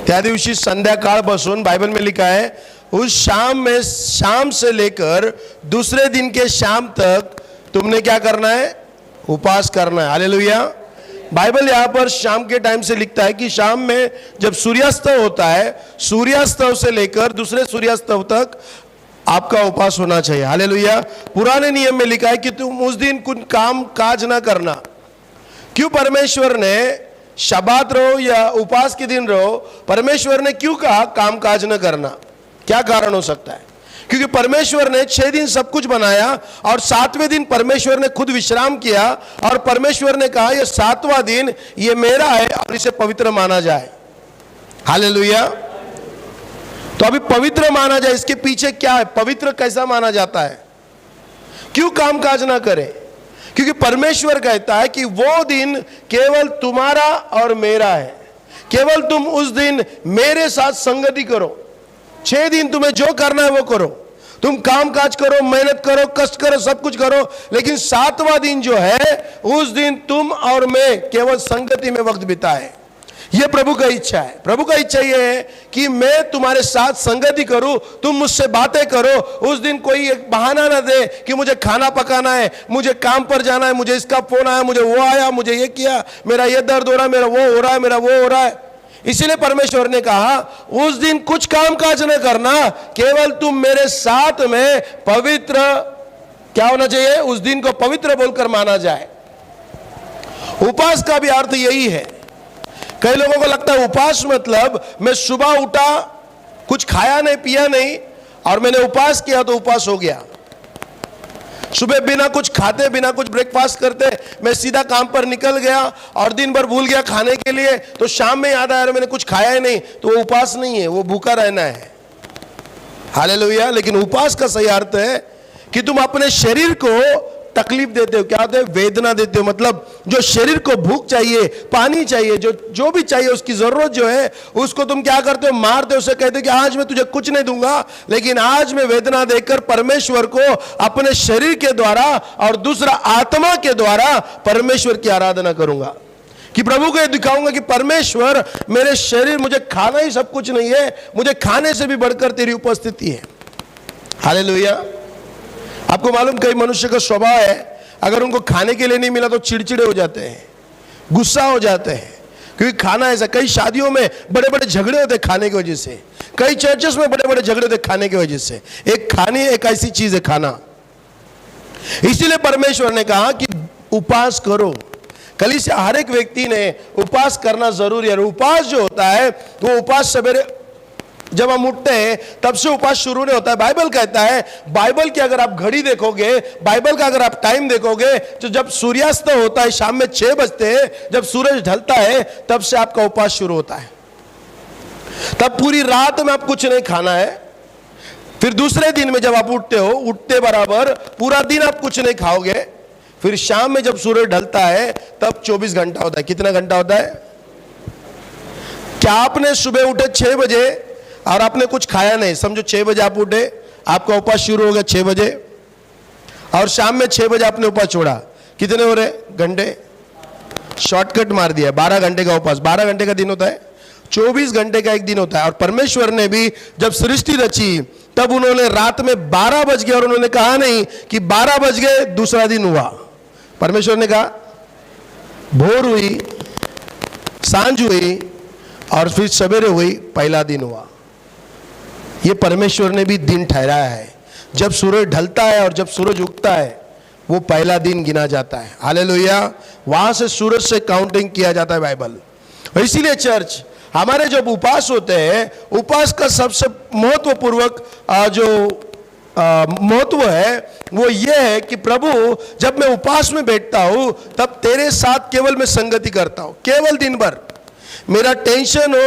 त्या दिवशी संध्याकाळपासून बाइबल में लिखा है उस शाम से लेकर दूसरे दिन के शाम तक तुमने क्या करना है? उपवास करना है। हालेलुया। बाइबल यहाँ पर शाम के टाइम से लिखता है कि शाम में जब सूर्यास्त होता है, सूर्यास्त से लेकर दूसरे सूर्यास्त तक आपका उपवास होना चाहिए। हालेलुया। पुराने नियम में लिखा है कि तुम उस दिन कुछ काम काज ना करना। क्यों परमेश्वर ने शबात रहो या उपवास के दिन रहो, परमेश्वर ने क्यों कहा काम काज न करना? क्या कारण हो सकता है? क्योंकि परमेश्वर ने 6 दिन सब कुछ बनाया और 7वें दिन परमेश्वर ने खुद विश्राम किया और परमेश्वर ने कहा यह 7वां दिन ये मेरा है और इसे पवित्र माना जाए। हालेलुया। तो अभी पवित्र माना जाए, इसके पीछे क्या है? पवित्र कैसा माना जाता है? क्यों काम काज ना करें? क्योंकि परमेश्वर कहता है कि वो दिन केवल तुम्हारा और मेरा है। केवल तुम उस दिन मेरे साथ संगति करो। 6 दिन तुम्हें जो करना है वो करो, तुम काम काज करो, मेहनत करो, कष्ट करो, सब कुछ करो, लेकिन 7वां दिन जो है उस दिन तुम और मैं केवल संगति में वक्त बिताए। यह प्रभु का इच्छा है। प्रभु का इच्छा यह है कि मैं तुम्हारे साथ संगति करूं, तुम मुझसे बातें करो। उस दिन कोई एक बहाना ना दे कि मुझे खाना पकाना है, मुझे काम पर जाना है, मुझे इसका फोन आया, मुझे वो आया, मुझे ये किया, मेरा ये दर्द हो रहा है, मेरा वो हो रहा है, मेरा वो हो रहा है। इसीलिए परमेश्वर ने कहा उस दिन कुछ काम काज न करना, केवल तुम मेरे साथ में पवित्र क्या होना चाहिए? उस दिन को पवित्र बोलकर माना जाए। उपवास का भी अर्थ यही है। कई लोगों को लगता है उपवास मतलब मैं सुबह उठा, कुछ खाया नहीं पिया नहीं और मैंने उपवास किया तो उपवास हो गया। सुबह बिना कुछ खाते, बिना कुछ ब्रेकफास्ट करते मैं सीधा काम पर निकल गया और दिन भर भूल गया खाने के लिए, तो शाम में याद आया मैंने कुछ खाया ही नहीं, तो वो उपवास नहीं है, वो भूखा रहना है। हालेलुया। लेकिन उपवास का सही अर्थ है कि तुम अपने शरीर को तकलीफ देते हो। क्या होता है? वेदना देते हो। मतलब जो शरीर को भूख चाहिए, पानी चाहिए, जो भी चाहिए, उसकी जरूरत जो है उसको तुम क्या करते हो? मारते हो। उसे कहते हो कि आज मैं तुझे कुछ नहीं दूंगा, लेकिन आज मैं वेदना देकर परमेश्वर को अपने शरीर के द्वारा और दूसरा आत्मा के द्वारा परमेश्वर की आराधना करूंगा। कि प्रभु को यह दिखाऊंगा कि परमेश्वर मेरे शरीर, मुझे खाना ही सब कुछ नहीं है, मुझे खाने से भी बढ़कर तेरी उपस्थिति है। हालेलुया। आपको मालूम कई मनुष्य का स्वभाव है, अगर उनको खाने के लिए नहीं मिला तो चिड़चिड़े हो जाते हैं, गुस्सा हो जाते हैं, क्योंकि खाना ऐसा। कई शादियों में बड़े बड़े झगड़े होते खाने की वजह से, कई चर्चेस में बड़े बड़े झगड़े होते खाने की वजह से। एक ऐसी चीज है खाना। इसीलिए परमेश्वर ने कहा कि उपवास करो। कलीसिया हर एक व्यक्ति ने उपवास करना जरूरी है। उपवास जो होता है वो उपवास सवेरे जब हम उठते हैं तब से उपवास शुरू नहीं होता है। बाइबल कहता है, बाइबल की अगर आप घड़ी देखोगे, बाइबल का अगर आप टाइम देखोगे, तो जब सूर्यास्त होता है शाम में 6 बजते हैं, जब सूरज ढलता है तब से आपका उपवास शुरू होता है। तब पूरी रात में आप कुछ नहीं खाना है। फिर दूसरे दिन में जब आप उठते हो, उठते बराबर पूरा दिन आप कुछ नहीं खाओगे। फिर शाम में जब सूरज ढलता है तब 24 घंटा होता है। कितना घंटा होता है? क्या आपने सुबह उठे 6 बजे और आपने कुछ खाया नहीं, समझो 6 बजे आप उठे, आपका उपवास शुरू हो गया 6 बजे, और शाम में 6 बजे आपने उपवास छोड़ा, कितने हो रहे घंटे? शॉर्टकट मार दिया, 12 घंटे का उपवास। 12 घंटे का दिन होता है, 24 घंटे का एक दिन होता है। और परमेश्वर ने भी जब सृष्टि रची तब उन्होंने रात में 12 बज गए और उन्होंने कहा नहीं कि 12 बज गए दूसरा दिन हुआ। परमेश्वर ने कहा भोर हुई, सांझ हुई और फिर सवेरे हुई, पहला दिन हुआ। ये परमेश्वर ने भी दिन ठहराया है। जब सूरज ढलता है और जब सूरज उगता है वो पहला दिन गिना जाता है। हालेलुया। वहां से सूरज से काउंटिंग किया जाता है बाइबल। इसीलिए चर्च हमारे जब उपवास होते हैं, उपवास का सबसे महत्वपूर्वक जो महत्व है वो ये है कि प्रभु जब मैं उपवास में बैठता हूं तब तेरे साथ केवल मैं संगति करता हूं। केवल दिन भर मेरा टेंशन हो,